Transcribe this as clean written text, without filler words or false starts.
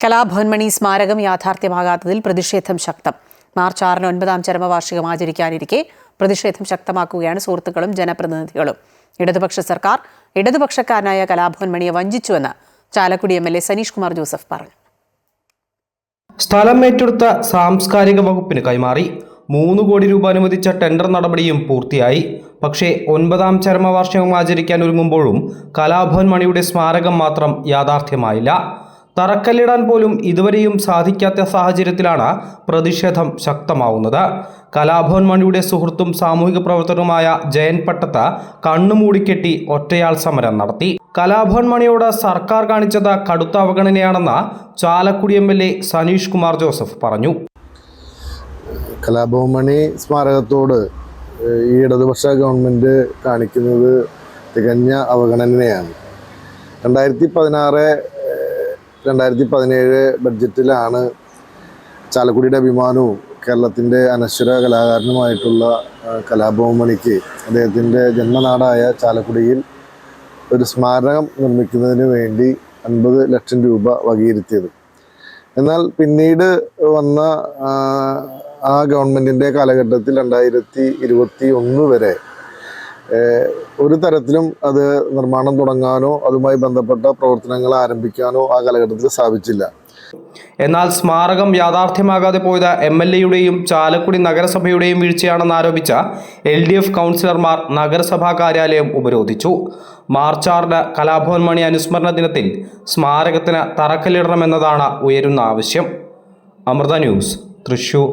കലാഭവൻ മണി സ്മാരകം യാഥാർത്ഥ്യമാകാത്തതിൽ പ്രതിഷേധം ശക്തം. മാർച്ച് 6-ന് 9ാം ചരമവാർഷികം ആചരിക്കാനിരിക്കെ പ്രതിഷേധം ശക്തമാക്കുകയാണ് സുഹൃത്തുക്കളും ജനപ്രതിനിധികളും. ഇടതുപക്ഷ സർക്കാർ ഇടതുപക്ഷക്കാരനായ കലാഭവൻ മണിയെ വഞ്ചിച്ചുവെന്ന് ചാലക്കുടി എംഎൽഎ സനീഷ് കുമാർ ജോസഫ് പറഞ്ഞു. സ്ഥലം ഏറ്റെടുത്ത സാംസ്കാരിക വകുപ്പിന് കൈമാറി. 3 കോടി രൂപ അനുവദിച്ച ടെൻഡർ നടപടിയും പൂർത്തിയായി. പക്ഷേ 9ാം ചരമവാർഷികം ആചരിക്കാൻ ഒരുങ്ങുമ്പോഴും കലാഭവൻ മണിയുടെ സ്മാരകം മാത്രം യാഥാർത്ഥ്യമായില്ല. തറക്കല്ലിടാൻ പോലും ഇതുവരെയും സാധിക്കാത്ത സാഹചര്യത്തിലാണ് പ്രതിഷേധം ശക്തമാവുന്നത്. കലാഭവൻ മണിയുടെ സുഹൃത്തും സാമൂഹിക പ്രവർത്തകനുമായ ജയൻ പട്ടത്ത് കണ്ണുമൂടിക്കെട്ടി ഒറ്റയാൾ സമരം നടത്തി. കലാഭവൻ മണിയോട് സർക്കാർ കാണിച്ചത് കടുത്ത അവഗണനയാണെന്ന് ചാലക്കുടി എംഎൽഎ സനീഷ് കുമാർ ജോസഫ് പറഞ്ഞു. കലാഭവൻ മണി സ്മാരകത്തോട് ഈ ഇടതുപക്ഷ ഗവൺമെൻറ് കാണിക്കുന്നത് തികഞ്ഞ അവഗണനയാണ്. 2016-2017 ബഡ്ജറ്റിലാണ് ചാലക്കുടിയുടെ അഭിമാനവും കേരളത്തിൻ്റെ അനശ്വര കലാകാരനുമായിട്ടുള്ള കലാഭവൻ മണിക്ക് അദ്ദേഹത്തിൻ്റെ ജന്മനാടായ ചാലക്കുടിയിൽ ഒരു സ്മാരകം നിർമ്മിക്കുന്നതിന് വേണ്ടി 50 ലക്ഷം രൂപ വകയിരുത്തിയത്. എന്നാൽ പിന്നീട് വന്ന ആ ഗവൺമെൻറ്റിൻ്റെ കാലഘട്ടത്തിൽ 2021 വരെ ഒരു തരത്തിലും അത് നിർമ്മാണം തുടങ്ങാനോ അതുമായി ബന്ധപ്പെട്ട പ്രവർത്തനങ്ങൾ ആരംഭിക്കാനോ ആ കാലഘട്ടത്തിൽ സാധിച്ചില്ല. എന്നാൽ സ്മാരകം യാഥാർത്ഥ്യമാകാതെ പോയത് എംഎൽഎയുടെയും ചാലക്കുടി നഗരസഭയുടെയും വീഴ്ചയാണെന്ന് ആരോപിച്ച LDF കൗൺസിലർമാർ നഗരസഭാ കാര്യാലയം ഉപരോധിച്ചു. മാർച്ച് 6-ന് കലാഭവൻ മണി അനുസ്മരണ ദിനത്തിൽ സ്മാരകത്തിന് തറക്കല്ലിടണമെന്നതാണ് ഉയരുന്ന ആവശ്യം. അമൃത ന്യൂസ്, തൃശൂർ.